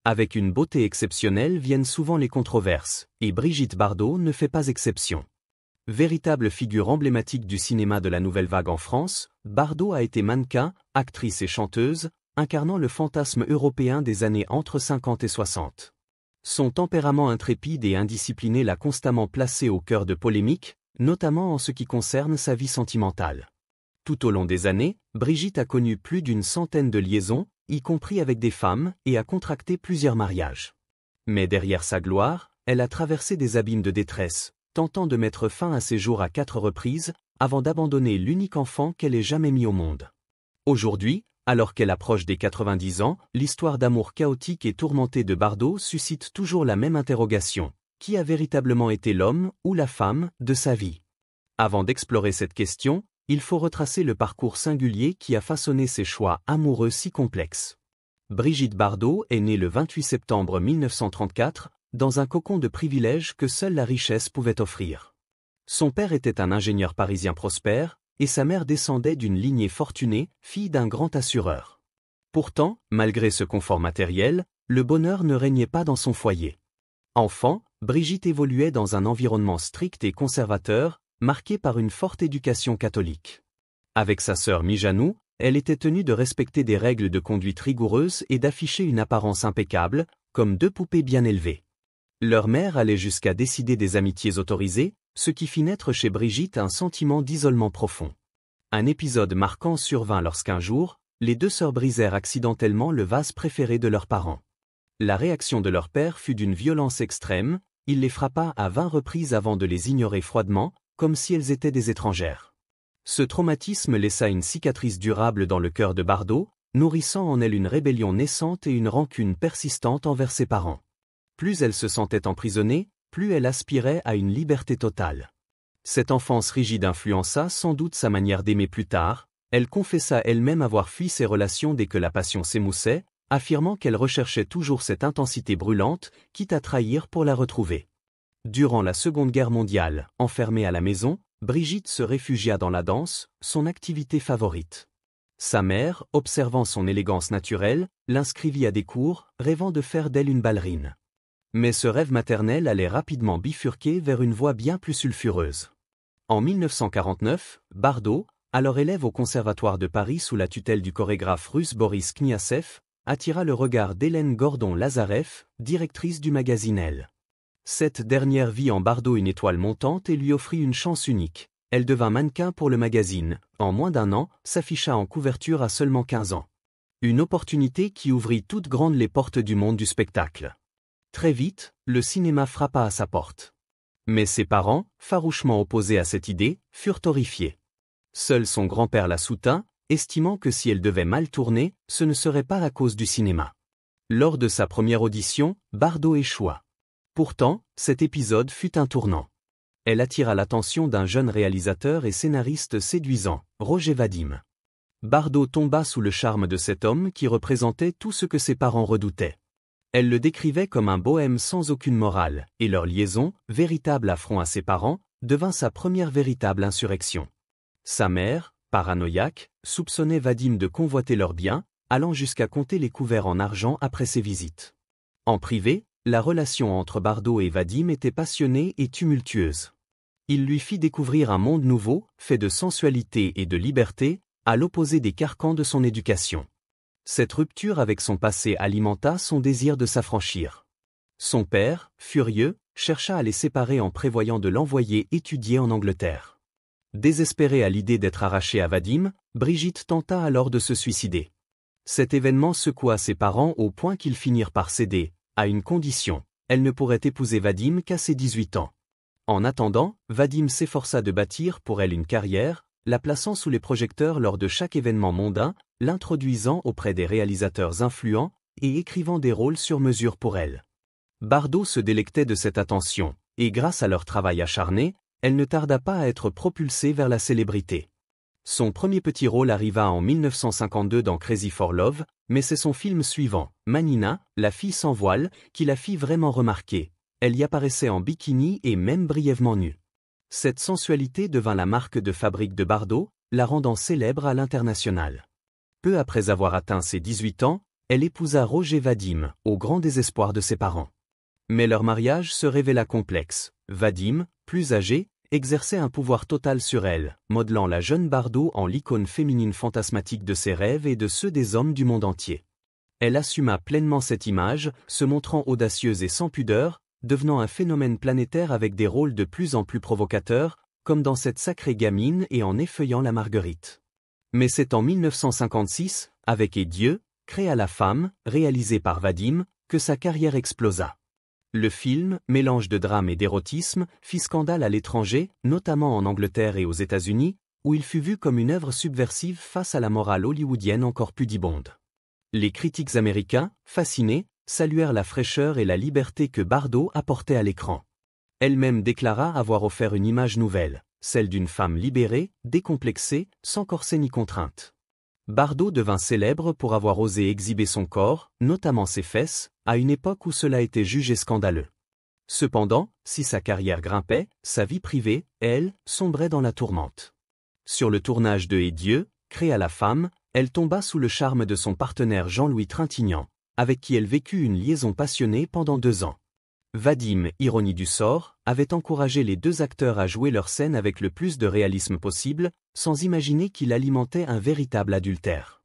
Avec une beauté exceptionnelle viennent souvent les controverses, et Brigitte Bardot ne fait pas exception. Véritable figure emblématique du cinéma de la nouvelle vague en France, Bardot a été mannequin, actrice et chanteuse, incarnant le fantasme européen des années entre 50 et 60. Son tempérament intrépide et indiscipliné l'a constamment placée au cœur de polémiques, notamment en ce qui concerne sa vie sentimentale. Tout au long des années, Brigitte a connu plus d'une centaine de liaisons, y compris avec des femmes, et a contracté plusieurs mariages. Mais derrière sa gloire, elle a traversé des abîmes de détresse, tentant de mettre fin à ses jours à 4 reprises, avant d'abandonner l'unique enfant qu'elle ait jamais mis au monde. Aujourd'hui, alors qu'elle approche des 90 ans, l'histoire d'amour chaotique et tourmentée de Bardot suscite toujours la même interrogation. Qui a véritablement été l'homme ou la femme de sa vie? Avant d'explorer cette question, il faut retracer le parcours singulier qui a façonné ses choix amoureux si complexes. Brigitte Bardot est née le 28 septembre 1934, dans un cocon de privilèges que seule la richesse pouvait offrir. Son père était un ingénieur parisien prospère, et sa mère descendait d'une lignée fortunée, fille d'un grand assureur. Pourtant, malgré ce confort matériel, le bonheur ne régnait pas dans son foyer. Enfant, Brigitte évoluait dans un environnement strict et conservateur, marqué par une forte éducation catholique. Avec sa sœur Mijanou, elle était tenue de respecter des règles de conduite rigoureuses et d'afficher une apparence impeccable, comme deux poupées bien élevées. Leur mère allait jusqu'à décider des amitiés autorisées, ce qui fit naître chez Brigitte un sentiment d'isolement profond. Un épisode marquant survint lorsqu'un jour, les deux sœurs brisèrent accidentellement le vase préféré de leurs parents. La réaction de leur père fut d'une violence extrême, il les frappa à 20 reprises avant de les ignorer froidement, comme si elles étaient des étrangères. Ce traumatisme laissa une cicatrice durable dans le cœur de Bardot, nourrissant en elle une rébellion naissante et une rancune persistante envers ses parents. Plus elle se sentait emprisonnée, plus elle aspirait à une liberté totale. Cette enfance rigide influença sans doute sa manière d'aimer plus tard, elle confessa elle-même avoir fui ses relations dès que la passion s'émoussait, affirmant qu'elle recherchait toujours cette intensité brûlante, quitte à trahir pour la retrouver. Durant la Seconde Guerre mondiale, enfermée à la maison, Brigitte se réfugia dans la danse, son activité favorite. Sa mère, observant son élégance naturelle, l'inscrivit à des cours, rêvant de faire d'elle une ballerine. Mais ce rêve maternel allait rapidement bifurquer vers une voie bien plus sulfureuse. En 1949, Bardot, alors élève au Conservatoire de Paris sous la tutelle du chorégraphe russe Boris Kniazev, attira le regard d'Hélène Gordon-Lazarev, directrice du magazine Elle. Cette dernière vit en Bardot une étoile montante et lui offrit une chance unique. Elle devint mannequin pour le magazine, en moins d'un an, s'afficha en couverture à seulement 15 ans. Une opportunité qui ouvrit toutes grandes les portes du monde du spectacle. Très vite, le cinéma frappa à sa porte. Mais ses parents, farouchement opposés à cette idée, furent horrifiés. Seul son grand-père la soutint, estimant que si elle devait mal tourner, ce ne serait pas à cause du cinéma. Lors de sa première audition, Bardot échoua. Pourtant, cet épisode fut un tournant. Elle attira l'attention d'un jeune réalisateur et scénariste séduisant, Roger Vadim. Bardot tomba sous le charme de cet homme qui représentait tout ce que ses parents redoutaient. Elle le décrivait comme un bohème sans aucune morale, et leur liaison, véritable affront à ses parents, devint sa première véritable insurrection. Sa mère, paranoïaque, soupçonnait Vadim de convoiter leurs biens, allant jusqu'à compter les couverts en argent après ses visites. En privé, la relation entre Bardot et Vadim était passionnée et tumultueuse. Il lui fit découvrir un monde nouveau, fait de sensualité et de liberté, à l'opposé des carcans de son éducation. Cette rupture avec son passé alimenta son désir de s'affranchir. Son père, furieux, chercha à les séparer en prévoyant de l'envoyer étudier en Angleterre. Désespérée à l'idée d'être arrachée à Vadim, Brigitte tenta alors de se suicider. Cet événement secoua ses parents au point qu'ils finirent par céder, à une condition, elle ne pourrait épouser Vadim qu'à ses 18 ans. En attendant, Vadim s'efforça de bâtir pour elle une carrière, la plaçant sous les projecteurs lors de chaque événement mondain, l'introduisant auprès des réalisateurs influents et écrivant des rôles sur mesure pour elle. Bardot se délectait de cette attention, et grâce à leur travail acharné, elle ne tarda pas à être propulsée vers la célébrité. Son premier petit rôle arriva en 1952 dans Crazy for Love, mais c'est son film suivant, Manina, la fille sans voile, qui la fit vraiment remarquer. Elle y apparaissait en bikini et même brièvement nue. Cette sensualité devint la marque de fabrique de Bardot, la rendant célèbre à l'international. Peu après avoir atteint ses 18 ans, elle épousa Roger Vadim, au grand désespoir de ses parents. Mais leur mariage se révéla complexe. Vadim, plus âgé, exerçait un pouvoir total sur elle, modelant la jeune Bardot en l'icône féminine fantasmatique de ses rêves et de ceux des hommes du monde entier. Elle assuma pleinement cette image, se montrant audacieuse et sans pudeur, devenant un phénomène planétaire avec des rôles de plus en plus provocateurs, comme dans Cette sacrée gamine et en Effeuillant la Marguerite. Mais c'est en 1956, avec Et Dieu, créa la femme, réalisé par Vadim, que sa carrière explosa. Le film, mélange de drame et d'érotisme, fit scandale à l'étranger, notamment en Angleterre et aux États-Unis, où il fut vu comme une œuvre subversive face à la morale hollywoodienne encore pudibonde. Les critiques américains, fascinés, saluèrent la fraîcheur et la liberté que Bardot apportait à l'écran. Elle-même déclara avoir offert une image nouvelle, celle d'une femme libérée, décomplexée, sans corset ni contrainte. Bardot devint célèbre pour avoir osé exhiber son corps, notamment ses fesses, à une époque où cela était jugé scandaleux. Cependant, si sa carrière grimpait, sa vie privée, elle, sombrait dans la tourmente. Sur le tournage de Et Dieu, créa la femme, elle tomba sous le charme de son partenaire Jean-Louis Trintignant, avec qui elle vécut une liaison passionnée pendant 2 ans. Vadim, ironie du sort, avait encouragé les 2 acteurs à jouer leur scène avec le plus de réalisme possible, sans imaginer qu'il alimentait un véritable adultère.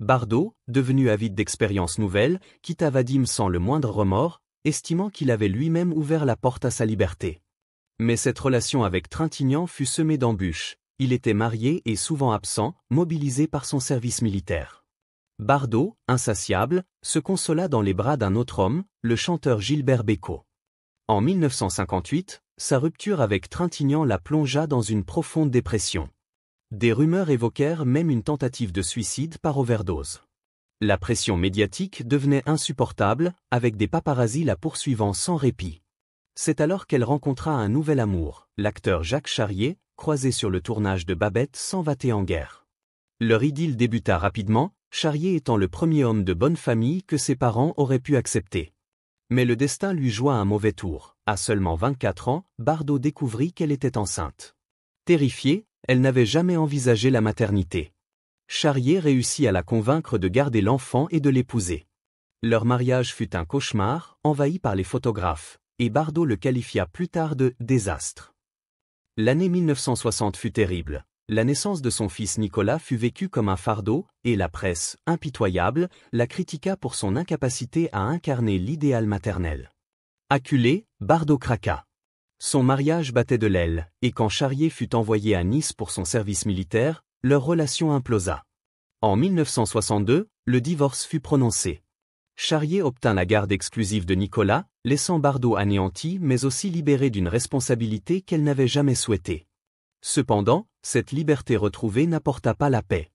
Bardot, devenu avide d'expériences nouvelles, quitta Vadim sans le moindre remords, estimant qu'il avait lui-même ouvert la porte à sa liberté. Mais cette relation avec Trintignant fut semée d'embûches. Il était marié et souvent absent, mobilisé par son service militaire. Bardot, insatiable, se consola dans les bras d'un autre homme, le chanteur Gilbert Bécaud. En 1958, sa rupture avec Trintignant la plongea dans une profonde dépression. Des rumeurs évoquèrent même une tentative de suicide par overdose. La pression médiatique devenait insupportable, avec des paparazzis la poursuivant sans répit. C'est alors qu'elle rencontra un nouvel amour, l'acteur Jacques Charrier, croisé sur le tournage de Babette sans vater en guerre. Leur idylle débuta rapidement, Charrier étant le premier homme de bonne famille que ses parents auraient pu accepter. Mais le destin lui joua un mauvais tour. À seulement 24 ans, Bardot découvrit qu'elle était enceinte. Terrifiée, elle n'avait jamais envisagé la maternité. Charrier réussit à la convaincre de garder l'enfant et de l'épouser. Leur mariage fut un cauchemar, envahi par les photographes, et Bardot le qualifia plus tard de « désastre ». L'année 1960 fut terrible. La naissance de son fils Nicolas fut vécue comme un fardeau, et la presse, impitoyable, la critiqua pour son incapacité à incarner l'idéal maternel. Acculé, Bardot craqua. Son mariage battait de l'aile, et quand Charrier fut envoyé à Nice pour son service militaire, leur relation implosa. En 1962, le divorce fut prononcé. Charrier obtint la garde exclusive de Nicolas, laissant Bardot anéantie mais aussi libérée d'une responsabilité qu'elle n'avait jamais souhaitée. Cependant, cette liberté retrouvée n'apporta pas la paix.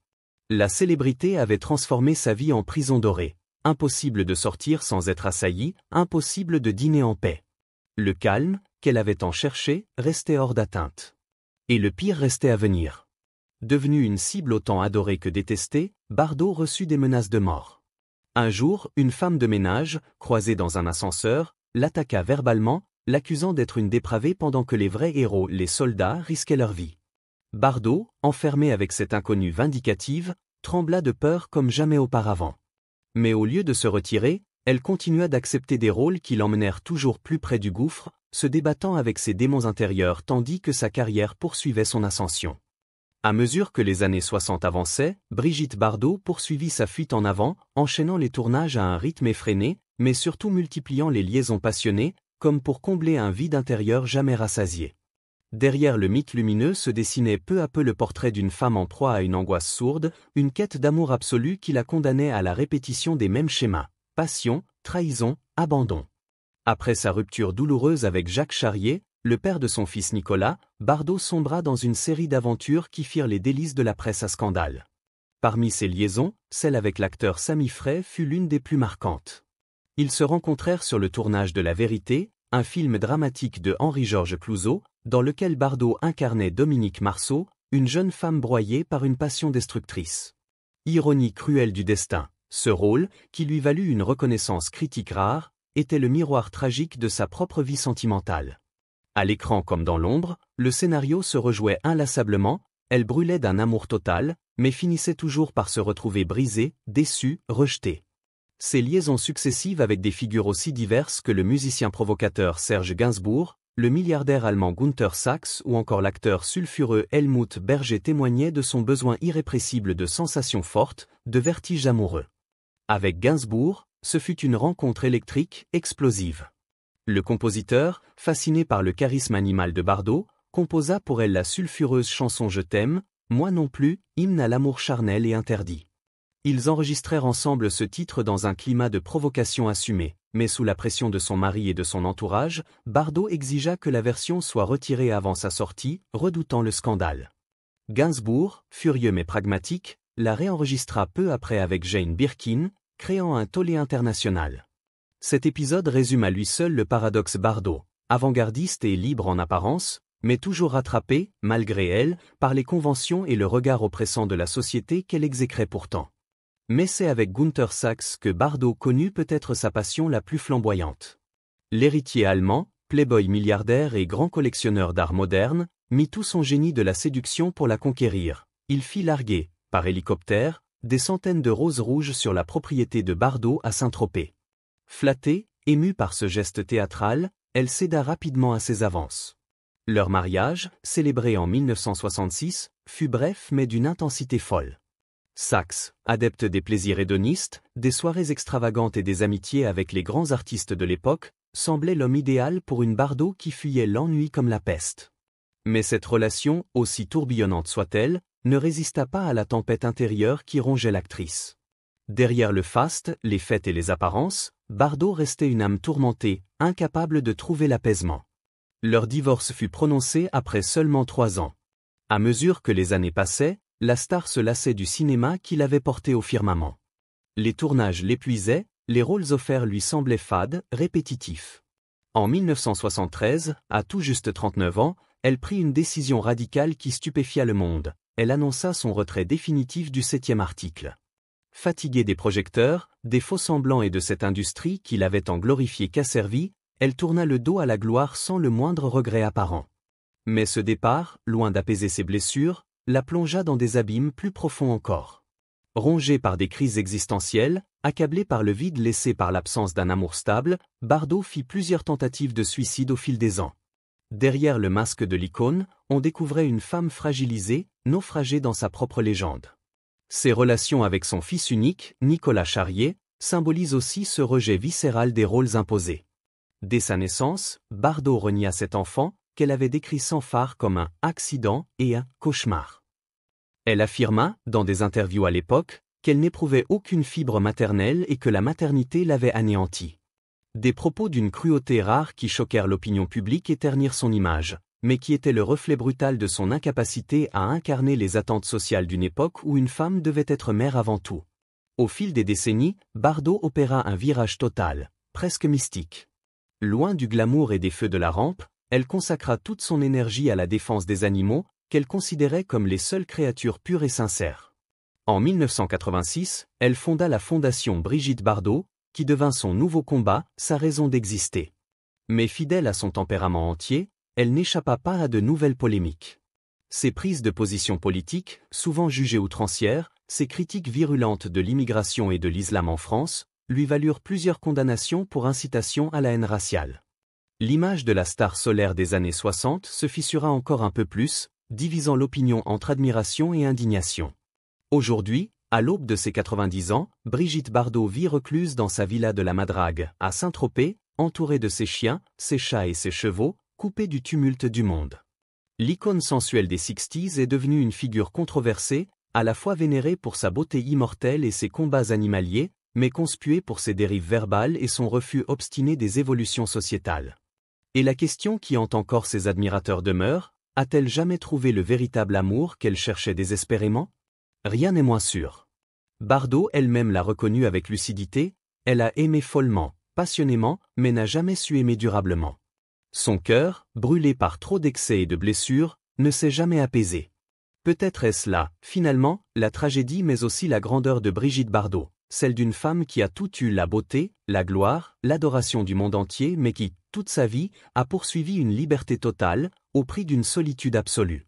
La célébrité avait transformé sa vie en prison dorée. Impossible de sortir sans être assailli, impossible de dîner en paix. Le calme, qu'elle avait tant cherché, restait hors d'atteinte. Et le pire restait à venir. Devenue une cible autant adorée que détestée, Bardot reçut des menaces de mort. Un jour, une femme de ménage, croisée dans un ascenseur, l'attaqua verbalement, l'accusant d'être une dépravée pendant que les vrais héros, les soldats, risquaient leur vie. Bardot, enfermée avec cette inconnue vindicative, trembla de peur comme jamais auparavant. Mais au lieu de se retirer, elle continua d'accepter des rôles qui l'emmenèrent toujours plus près du gouffre, se débattant avec ses démons intérieurs tandis que sa carrière poursuivait son ascension. À mesure que les années 60 avançaient, Brigitte Bardot poursuivit sa fuite en avant, enchaînant les tournages à un rythme effréné, mais surtout multipliant les liaisons passionnées, comme pour combler un vide intérieur jamais rassasié. Derrière le mythe lumineux se dessinait peu à peu le portrait d'une femme en proie à une angoisse sourde, une quête d'amour absolu qui la condamnait à la répétition des mêmes schémas: passion, trahison, abandon. Après sa rupture douloureuse avec Jacques Charrier, le père de son fils Nicolas, Bardot sombra dans une série d'aventures qui firent les délices de la presse à scandale. Parmi ces liaisons, celle avec l'acteur Sami Frey fut l'une des plus marquantes. Ils se rencontrèrent sur le tournage de La Vérité, un film dramatique de Henri-Georges Clouzot, dans lequel Bardot incarnait Dominique Marceau, une jeune femme broyée par une passion destructrice. Ironie cruelle du destin, ce rôle, qui lui valut une reconnaissance critique rare, était le miroir tragique de sa propre vie sentimentale. À l'écran comme dans l'ombre, le scénario se rejouait inlassablement, elle brûlait d'un amour total, mais finissait toujours par se retrouver brisée, déçue, rejetée. Ses liaisons successives avec des figures aussi diverses que le musicien provocateur Serge Gainsbourg, le milliardaire allemand Günther Sachs ou encore l'acteur sulfureux Helmut Berger témoignaient de son besoin irrépressible de sensations fortes, de vertiges amoureux. Avec Gainsbourg, ce fut une rencontre électrique, explosive. Le compositeur, fasciné par le charisme animal de Bardot, composa pour elle la sulfureuse chanson Je t'aime, moi non plus, hymne à l'amour charnel et interdit. Ils enregistrèrent ensemble ce titre dans un climat de provocation assumée, mais sous la pression de son mari et de son entourage, Bardot exigea que la version soit retirée avant sa sortie, redoutant le scandale. Gainsbourg, furieux mais pragmatique, la réenregistra peu après avec Jane Birkin, créant un tollé international. Cet épisode résume à lui seul le paradoxe Bardot, avant-gardiste et libre en apparence, mais toujours rattrapée, malgré elle, par les conventions et le regard oppressant de la société qu'elle exécrait pourtant. Mais c'est avec Günther Sachs que Bardot connut peut-être sa passion la plus flamboyante. L'héritier allemand, playboy milliardaire et grand collectionneur d'art moderne, mit tout son génie de la séduction pour la conquérir. Il fit larguer, par hélicoptère, des centaines de roses rouges sur la propriété de Bardot à Saint-Tropez. Flattée, émue par ce geste théâtral, elle céda rapidement à ses avances. Leur mariage, célébré en 1966, fut bref mais d'une intensité folle. Sachs, adepte des plaisirs hédonistes, des soirées extravagantes et des amitiés avec les grands artistes de l'époque, semblait l'homme idéal pour une Bardot qui fuyait l'ennui comme la peste. Mais cette relation, aussi tourbillonnante soit-elle, ne résista pas à la tempête intérieure qui rongeait l'actrice. Derrière le faste, les fêtes et les apparences, Bardot restait une âme tourmentée, incapable de trouver l'apaisement. Leur divorce fut prononcé après seulement 3 ans. À mesure que les années passaient, la star se lassait du cinéma qui l'avait porté au firmament. Les tournages l'épuisaient, les rôles offerts lui semblaient fades, répétitifs. En 1973, à tout juste 39 ans, elle prit une décision radicale qui stupéfia le monde. Elle annonça son retrait définitif du 7e article. Fatiguée des projecteurs, des faux-semblants et de cette industrie qui l'avait tant glorifiée qu'asservie, elle tourna le dos à la gloire sans le moindre regret apparent. Mais ce départ, loin d'apaiser ses blessures, la plongea dans des abîmes plus profonds encore. Rongée par des crises existentielles, accablée par le vide laissé par l'absence d'un amour stable, Bardot fit plusieurs tentatives de suicide au fil des ans. Derrière le masque de l'icône, on découvrait une femme fragilisée, naufragée dans sa propre légende. Ses relations avec son fils unique, Nicolas Charrier, symbolisent aussi ce rejet viscéral des rôles imposés. Dès sa naissance, Bardot renia cet enfant, qu'elle avait décrit sans phare comme un « accident » et un « cauchemar ». Elle affirma, dans des interviews à l'époque, qu'elle n'éprouvait aucune fibre maternelle et que la maternité l'avait anéantie. Des propos d'une cruauté rare qui choquèrent l'opinion publique et ternirent son image, mais qui étaient le reflet brutal de son incapacité à incarner les attentes sociales d'une époque où une femme devait être mère avant tout. Au fil des décennies, Bardot opéra un virage total, presque mystique. Loin du glamour et des feux de la rampe, elle consacra toute son énergie à la défense des animaux, qu'elle considérait comme les seules créatures pures et sincères. En 1986, elle fonda la fondation Brigitte Bardot, qui devint son nouveau combat, sa raison d'exister. Mais fidèle à son tempérament entier, elle n'échappa pas à de nouvelles polémiques. Ses prises de position politiques, souvent jugées outrancières, ses critiques virulentes de l'immigration et de l'islam en France, lui valurent plusieurs condamnations pour incitation à la haine raciale. L'image de la star solaire des années 60 se fissura encore un peu plus, divisant l'opinion entre admiration et indignation. Aujourd'hui, à l'aube de ses 90 ans, Brigitte Bardot vit recluse dans sa villa de la Madrague, à Saint-Tropez, entourée de ses chiens, ses chats et ses chevaux, coupée du tumulte du monde. L'icône sensuelle des 60s est devenue une figure controversée, à la fois vénérée pour sa beauté immortelle et ses combats animaliers, mais conspuée pour ses dérives verbales et son refus obstiné des évolutions sociétales. Et la question qui hante encore ses admirateurs demeure, a-t-elle jamais trouvé le véritable amour qu'elle cherchait désespérément? Rien n'est moins sûr. Bardot elle-même l'a reconnu avec lucidité, elle a aimé follement, passionnément, mais n'a jamais su aimer durablement. Son cœur, brûlé par trop d'excès et de blessures, ne s'est jamais apaisé. Peut-être est-ce là, finalement, la tragédie mais aussi la grandeur de Brigitte Bardot, celle d'une femme qui a tout eu la beauté, la gloire, l'adoration du monde entier mais qui, toute sa vie, a poursuivi une liberté totale, au prix d'une solitude absolue.